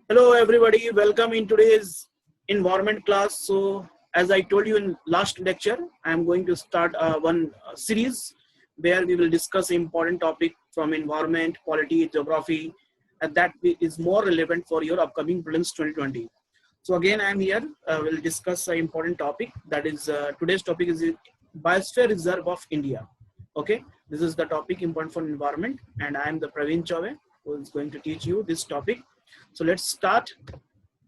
Hello everybody, welcome in today's environment class. So as I told you in last lecture, I am going to start one series where we will discuss important topic from environment, polity, geography, and that is more relevant for your upcoming prelims 2020. So again, I am here, we'll discuss an important topic, that is today's topic is Biosphere Reserve of India. Okay, this is the topic important for environment, and I am the Praveen Chauve who is going to teach you this topic. So let's start.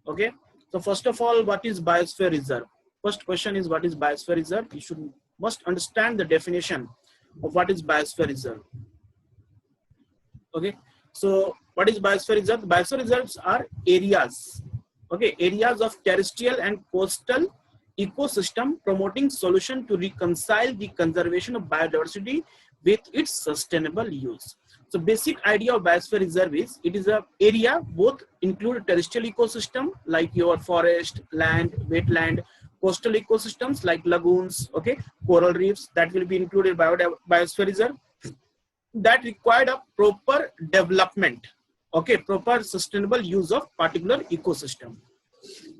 Okay, so first of all, what is Biosphere Reserve? First question is, what is Biosphere Reserve? You must understand the definition of what is Biosphere Reserve. Okay, so what is Biosphere Reserve? Biosphere reserves are areas, okay, areas of terrestrial and coastal ecosystem promoting solution to reconcile the conservation of biodiversity with its sustainable use. So basic idea of Biosphere Reserve is, it is a area both include terrestrial ecosystem like your forest, land, wetland, coastal ecosystems like lagoons, okay, coral reefs, that will be included by Biosphere Reserve, that required a proper development, okay, proper sustainable use of particular ecosystem.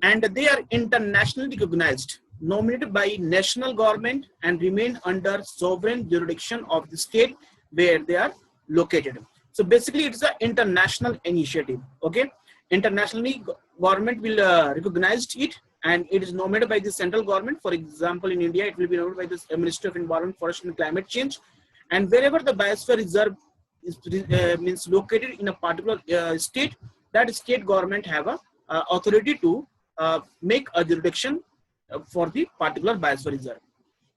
And they are internationally recognized, nominated by national government, and remain under sovereign jurisdiction of the state where they are located. So basically it's an international initiative, okay. Internationally government will recognize it, and it is nominated by the central government. For example, in India, it will be nominated by the Ministry of Environment, Forest and Climate Change. And wherever the Biosphere Reserve is means located in a particular state, that state government have a authority to make a jurisdiction for the particular Biosphere Reserve.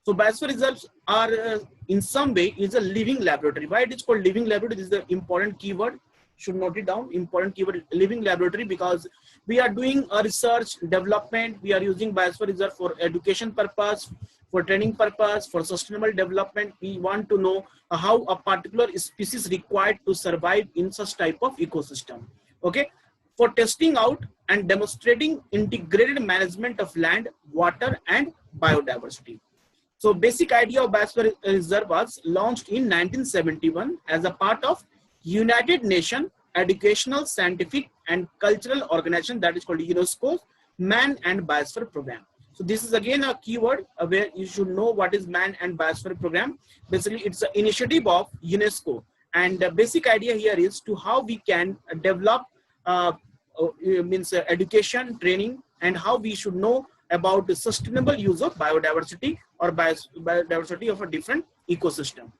So Biosphere Reserves are in some way is a living laboratory. Why it is called living laboratory? This is the important keyword. Should note it down. Important keyword, living laboratory, because we are doing a research development. We are using Biosphere Reserve for education purpose, for training purpose, for sustainable development. We want to know how a particular species required to survive in such type of ecosystem. Okay, for testing out and demonstrating integrated management of land, water, and biodiversity. So basic idea of Biosphere Reserve was launched in 1971 as a part of United Nations Educational, Scientific, and Cultural Organization, that is called UNESCO Man and Biosphere Program. So this is again a keyword where you should know what is Man and Biosphere Program. Basically, it's an initiative of UNESCO, and the basic idea here is to how we can develop education, training, and how we should know about the sustainable use of biodiversity or biodiversity of a different ecosystem.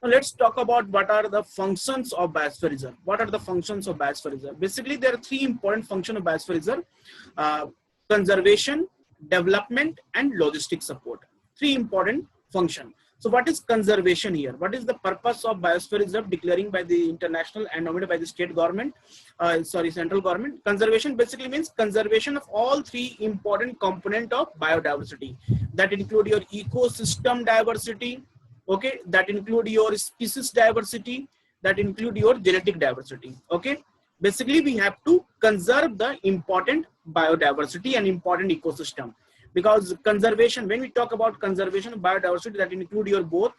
Now let's talk about what are the functions of Biosphere Reserve. What are the functions of Biosphere Reserve? Basically, there are three important functions of Biosphere Reserve: conservation, development, and logistic support. Three important functions. So what is conservation here? What is the purpose of Biosphere Reserve declaring by the international and nominated by the state government, central government? Conservation basically means conservation of all three important components of biodiversity. That include your ecosystem diversity, okay, that include your species diversity, that include your genetic diversity, okay. Basically, we have to conserve the important biodiversity and important ecosystem. Because conservation, when we talk about conservation of biodiversity, that include your both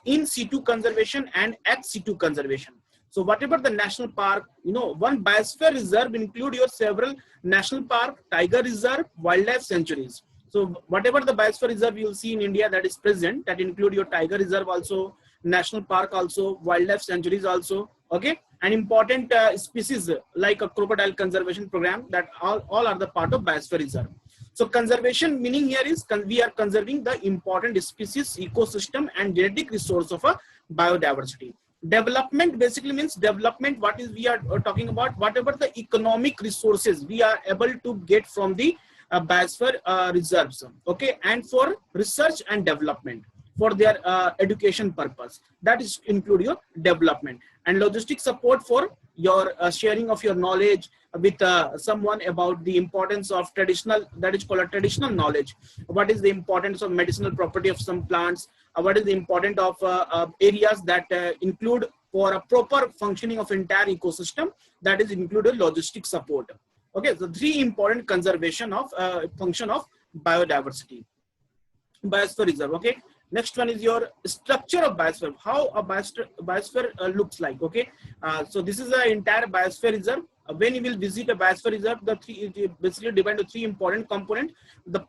in situ conservation and ex situ conservation. So whatever the national park, one Biosphere Reserve include your several national park, tiger reserve, wildlife sanctuaries. So whatever the Biosphere Reserve you will see in India that is present, that include your tiger reserve also, national park also, wildlife sanctuaries also, okay. And important species like a crocodile conservation program, that all are the part of Biosphere Reserve. So conservation meaning here is we are conserving the important species, ecosystem, and genetic resource of a biodiversity. Development basically means development. What is we are talking about? Whatever the economic resources we are able to get from the Biosphere reserves, okay, and for research and development, for their education purpose, that is include your development. And logistic support for your sharing of your knowledge with someone about the importance of traditional, that is called a traditional knowledge. What is the importance of medicinal property of some plants? What is the importance of areas that include for a proper functioning of entire ecosystem, that is included logistic support. Okay, so three important conservation of function of biodiversity, Biosphere Reserve. Okay, Next one is your structure of biosphere, how a biosphere looks like. Okay, so this is the entire biosphere reserve. When you will visit a biosphere reserve, the three it basically divided into three important components. The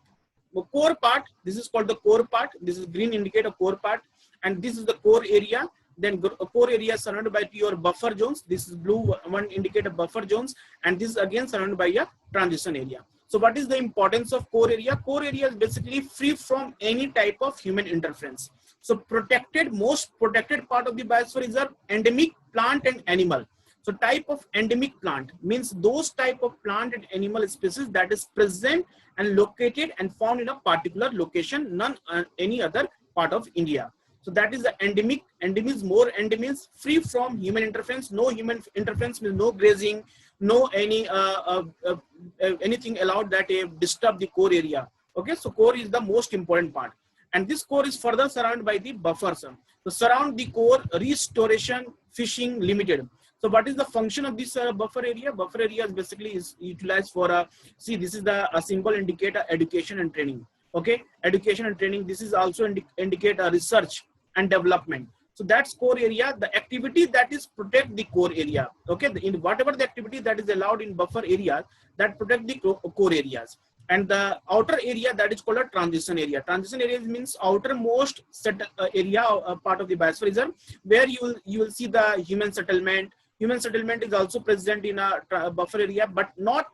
core part, this is called the core part. This is green indicate a core part, and this is the core area. Then core area surrounded by your buffer zones. This is blue one indicate a buffer zones, and this is again surrounded by a transition area. So what is the importance of core area? Core area is basically free from any type of human interference. So protected, most protected part of the biosphere is a endemic plant and animal. So type of endemic plant means those type of plant and animal species that is present and located and found in a particular location, none any other part of India. So that is the endemic. Endemic is more endemic, free from human interference. No human interference means no grazing, no any anything allowed that disturb the core area. Okay, so core is the most important part, and this core is further surrounded by the buffer zone. So surround the core, restoration, fishing limited. So what is the function of this buffer area? Buffer area is basically is utilized for see, this is the symbol indicator education and training. Okay, education and training. This is also indicate research and development. So that's core area, the activity that is protect the core area. Okay, in whatever the activity that is allowed in buffer area that protect the core areas. And the outer area that is called a transition area. Transition area means outermost area part of the biosphere reserve, where you will see the human settlement. Human settlement is also present in a buffer area, but not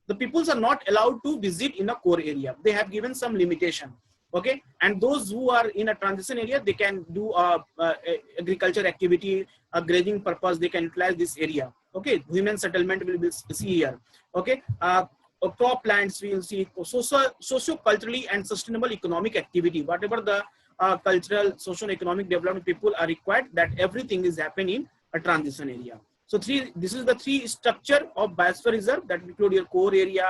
the peoples are not allowed to visit in a core area. They have given some limitation. Okay, and those who are in a transition area, they can do agriculture activity, grazing purpose. They can utilize this area. Okay, human settlement will be see here. Okay, crop lands we will see, socio-culturally and sustainable economic activity. Whatever the cultural, socio-economic development people are required, that everything is happening in a transition area. So this is the three structure of biosphere reserve that include your core area,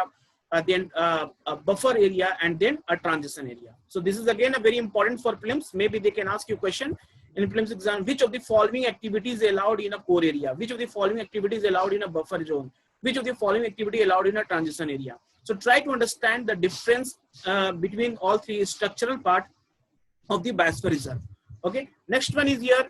then a buffer area, and then a transition area. So this is again a very important for prelims. Maybe they can ask you question in prelims exam, which of the following activities allowed in a core area, which of the following activities allowed in a buffer zone, which of the following activity allowed in a transition area. So try to understand the difference between all three structural part of the biosphere reserve. Okay, next one is here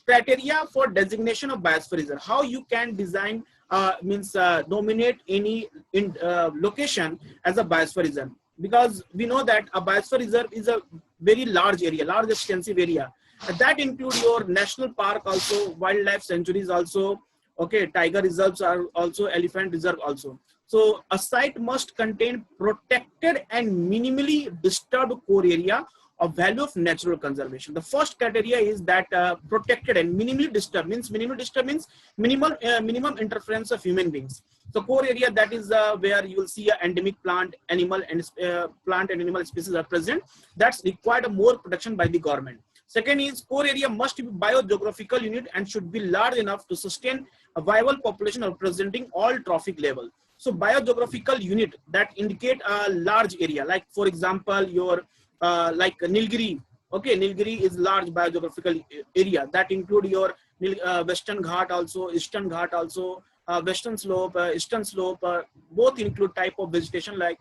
criteria for designation of biosphere reserve. How you can design nominate any location as a biosphere reserve, because we know that a biosphere reserve is a very large area, large extensive area, that include your national park also, wildlife sanctuaries also. Okay, tiger reserves are also, elephant reserve also. So a site must contain protected and minimally disturbed core area of value of natural conservation. The first criteria is that protected and minimally disturbed means minimum interference of human beings. So core area, that is where you will see a endemic plant, animal and animal species are present. That's required more protection by the government. Second is core area must be biogeographical unit and should be large enough to sustain a viable population representing all trophic level. So biogeographical unit that indicate a large area, like for example your like Nilgiri. Okay, Nilgiri is large biogeographical area that include your Western Ghat also, Eastern Ghat also, Western slope, Eastern slope, both include type of vegetation like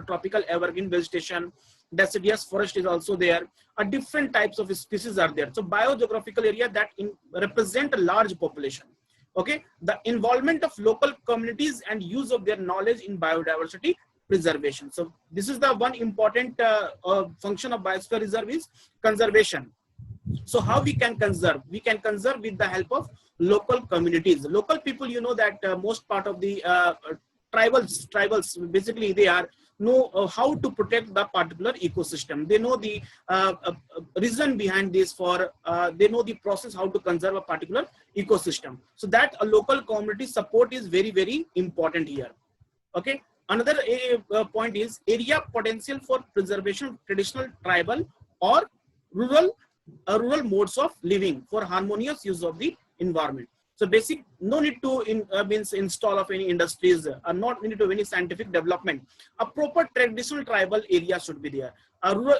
tropical evergreen vegetation. Deciduous forest is also there. Different types of species are there. So biogeographical area that represent a large population. Okay, the involvement of local communities and use of their knowledge in biodiversity preservation. So this is the one important function of biosphere reserve is conservation. So how we can conserve? We can conserve with the help of local communities. Local people, you know that most part of the tribals basically they are know how to protect the particular ecosystem. They know the reason behind this, for they know the process how to conserve a particular ecosystem. So that a local community support is very, very important here. Okay. Another point is area potential for preservation of traditional tribal or rural modes of living for harmonious use of the environment. So basic, no need to install of any industries, not need of any scientific development. A proper traditional tribal area should be there.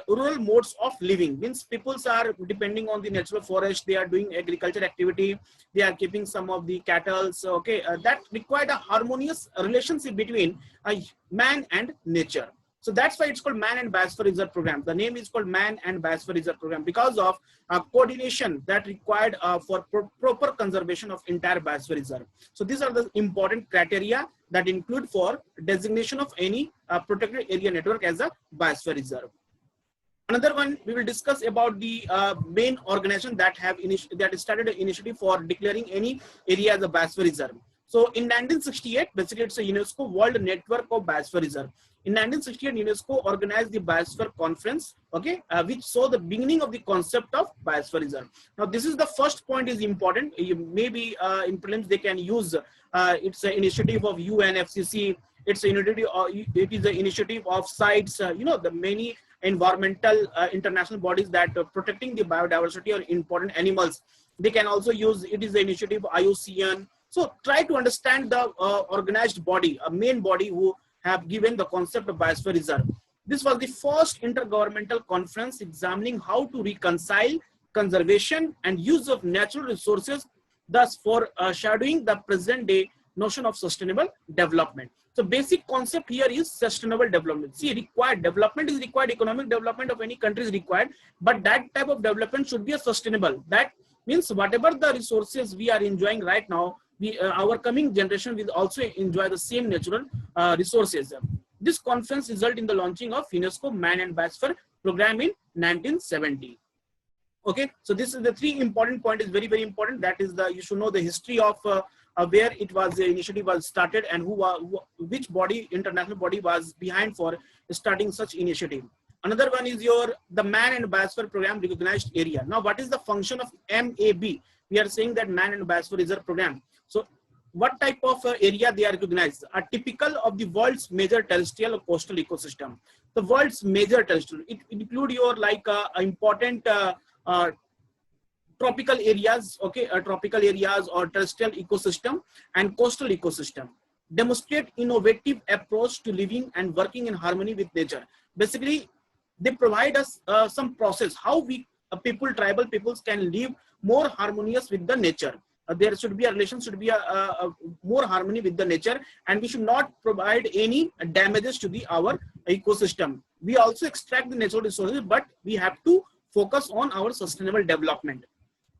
Rural modes of living means peoples are depending on the natural forest. They are doing agriculture activity. They are keeping some of the cattle. So, okay, that required a harmonious relationship between man and nature. So that's why it's called Man and Biosphere Reserve Program. The name is called Man and Biosphere Reserve Program because of coordination that required for proper conservation of entire biosphere reserve. So these are the important criteria that include for designation of any protected area network as a biosphere reserve. Another one we will discuss about the main organization that started an initiative for declaring any area as a biosphere reserve. So in 1968, basically it's a UNESCO World Network of Biosphere Reserve. In 1968, UNESCO organized the Biosphere Conference, okay, which saw the beginning of the concept of Biosphere Reserve. Now, this is the first point is important. Maybe in prelims they can use it's an initiative of UNFCCC. It's an initiative. It is an initiative of CITES. The many environmental international bodies that protecting the biodiversity or important animals. They can also use it is the initiative IUCN. So try to understand the organized body, a main body who have given the concept of biosphere reserve. This was the first intergovernmental conference examining how to reconcile conservation and use of natural resources, thus foreshadowing the present day notion of sustainable development. So basic concept here is sustainable development. See, required development is required, economic development of any country is required, but that type of development should be a sustainable. That means whatever the resources we are enjoying right now, our coming generation will also enjoy the same natural resources. This conference resulted in the launching of UNESCO Man and Biosphere Program in 1970. Okay, so this is the three important point is very, very important. That is you should know the history of where it was the initiative was started and which body, international body was behind for starting such initiative. Another one is the Man and Biosphere Program recognized area. Now, what is the function of MAB? We are saying that Man and Biosphere Reserve Program. So what type of area they are recognized are typical of the world's major terrestrial or coastal ecosystem. The world's major terrestrial, it include your important tropical areas, okay, tropical areas or terrestrial ecosystem and coastal ecosystem. Demonstrate innovative approach to living and working in harmony with nature. Basically, they provide us some process how we tribal peoples can live more harmonious with the nature. There should be a relation, should be a more harmony with the nature, and we should not provide any damages to our ecosystem. We also extract the natural resources, but we have to focus on our sustainable development.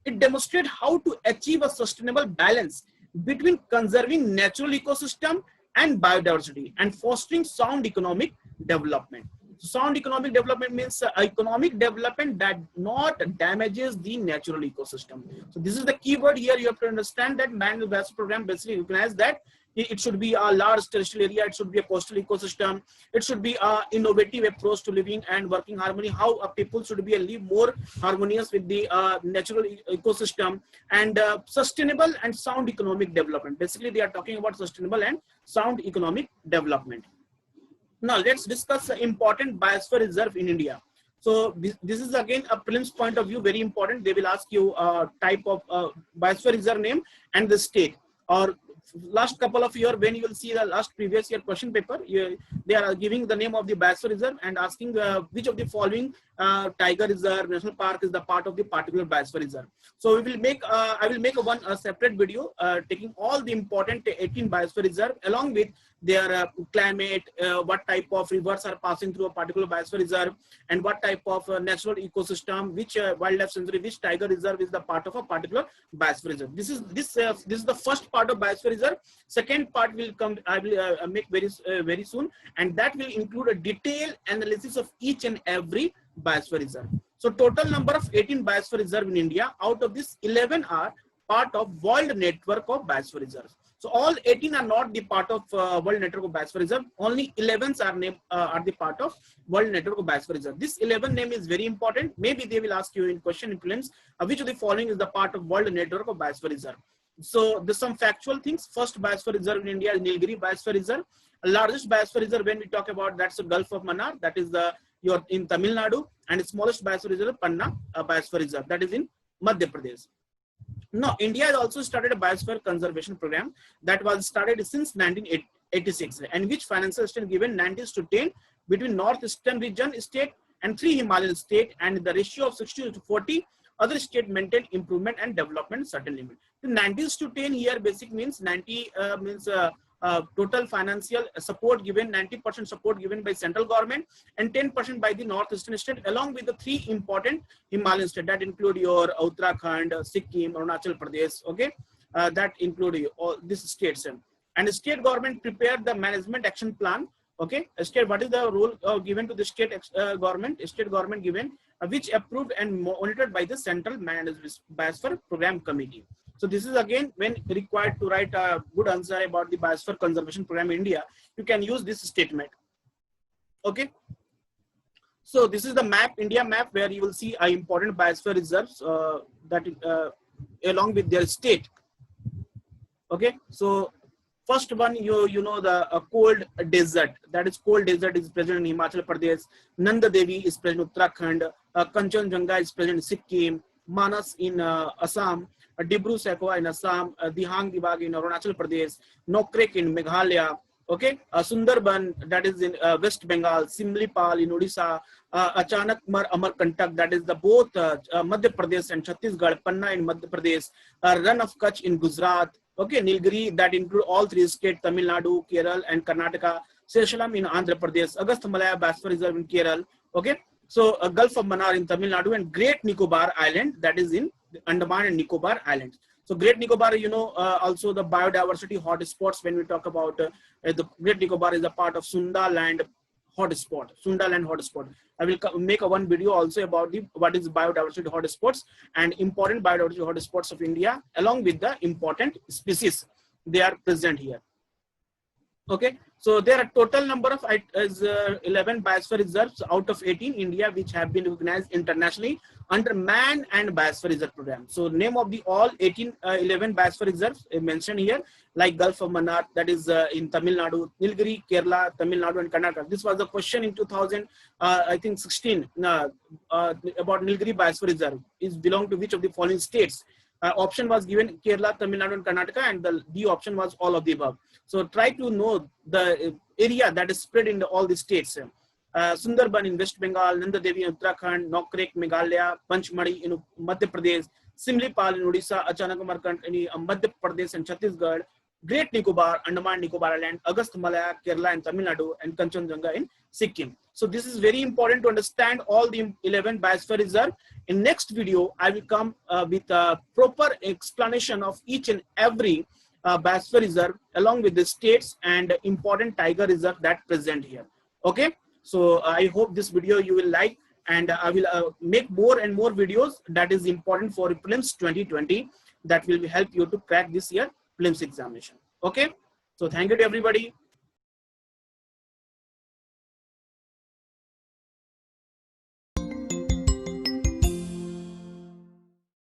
It demonstrates how to achieve a sustainable balance between conserving natural ecosystem and biodiversity and fostering sound economic development. Sound economic development means economic development that not damages the natural ecosystem. So this is the keyword here. You have to understand that Man and Biosphere Program basically recognizes that it should be a large terrestrial area, it should be a coastal ecosystem, it should be an innovative approach to living and working harmony, how people should be live more harmonious with the natural ecosystem, and sustainable and sound economic development. Basically, they are talking about sustainable and sound economic development. Now, let's discuss the important biosphere reserve in India. So this is again a prelims point of view, very important. They will ask you type of biosphere reserve name and the state. Or last couple of years, when you will see the last previous year question paper, they are giving the name of the biosphere reserve and asking which of the following tiger reserve, national park is the part of the particular biosphere reserve. So we will make I will make a separate video taking all the important 18 biosphere reserve along with their climate, what type of rivers are passing through a particular biosphere reserve, and what type of natural ecosystem, which wildlife sanctuary, which tiger reserve is the part of a particular biosphere reserve. This is the first part of biosphere reserve. Second part will come. I will make very soon, and that will include a detailed analysis of each and every biosphere reserve. So total number of 18 biosphere reserve in India. Out of this, 11 are part of World Network of Biosphere Reserves. So all 18 are not the part of World Network of Biosphere Reserve. Only 11 are the part of World Network of Biosphere Reserve. This 11 name is very important. Maybe they will ask you in question in prelims, which of the following is the part of World Network of Biosphere Reserve. So there's some factual things. First biosphere reserve in India is Nilgiri Biosphere Reserve. Largest biosphere reserve when we talk about, that's the Gulf of Mannar. That is in Tamil Nadu, and the smallest biosphere reserve Panna Biosphere Reserve. That is in Madhya Pradesh. Now, India has also started a biosphere conservation program that was started since 1986, and which financial assistance given 90:10 between northeastern region state and 3 Himalayan state, and the ratio of 60:40. Other state maintain improvement and development certain limit. The 90:10 here basic means 90 means total financial support given, 90% support given by central government and 10% by the northeastern state, along with the 3 important Himalayan states that include your Uttarakhand, Sikkim, Arunachal Pradesh. Okay, that include all these states. And the state government prepared the management action plan. Okay, state, what is the role given to the state government? State government given, which approved and monitored by the central management biosphere program committee. So this is again when required to write a good answer about the biosphere conservation program in India, you can use this statement. Okay. So this is the map, India map, where you will see important biosphere reserves that along with their state. Okay. So first one, you know the cold desert, that is cold desert is present in Himachal Pradesh, Nanda Devi is present in Uttarakhand, Kanchenjunga is present in Sikkim, Manas in Assam, Dibru Sakhova in Assam, Dihang Dibag in Arunachal Pradesh, Nokrek in Meghalaya, okay, Sundarban, that is in West Bengal, Simlipal in Odisha, Achanakmar Amarkantak, that is the both Madhya Pradesh and Chhattisgarh, Panna in Madhya Pradesh, Run of Kutch in Gujarat, okay, Nilgiri, that include all 3 states, Tamil Nadu, Kerala and Karnataka, Seshalam in Andhra Pradesh, Agastya Malaya Biosphere Reserve in Kerala, okay. So Gulf of Mannar in Tamil Nadu and Great Nicobar Island, that is in Andaman and Nicobar Islands. So Great Nicobar, you know, also the biodiversity hotspots. When we talk about the Great Nicobar is a part of Sundaland hotspot. Sundaland hotspot. I will make one video also about what is biodiversity hotspots and important biodiversity hotspots of India, along with the important species they are present here. Okay, so there are total number of 11 biosphere reserves out of 18 India, which have been recognized internationally under Man and Biosphere Reserve Program. So name of the all 11 biosphere reserves mentioned here, like Gulf of Mannar, that is in Tamil Nadu, Nilgiri, Kerala, Tamil Nadu and Karnataka. This was the question in 2016 about Nilgiri Biosphere Reserve. Is belong to which of the following states? Option was given Kerala, Tamil Nadu and Karnataka, and the D option was all of the above. So try to know the area that is spread in all the states. Sundarban in West Bengal, Nanda Devi in Uttarakhand, Nokrek, Meghalaya, Panchmari in Madhya Pradesh, Simlipal in Odisha, Achanakmar in Madhya Pradesh and Chhattisgarh, Great Nicobar, Andaman Nicobar Island, Agastya Malaya, Kerala and Tamil Nadu, and Kanchenjunga in Sikkim. So this is very important to understand all the 11 biosphere reserve. In next video, I will come with a proper explanation of each and every biosphere reserve along with the states and important tiger reserve that present here. Okay, so I hope this video you will like, and I will make more and more videos that is important for prelims 2020 that will help you to crack this year prelims examination. Okay, so thank you to everybody.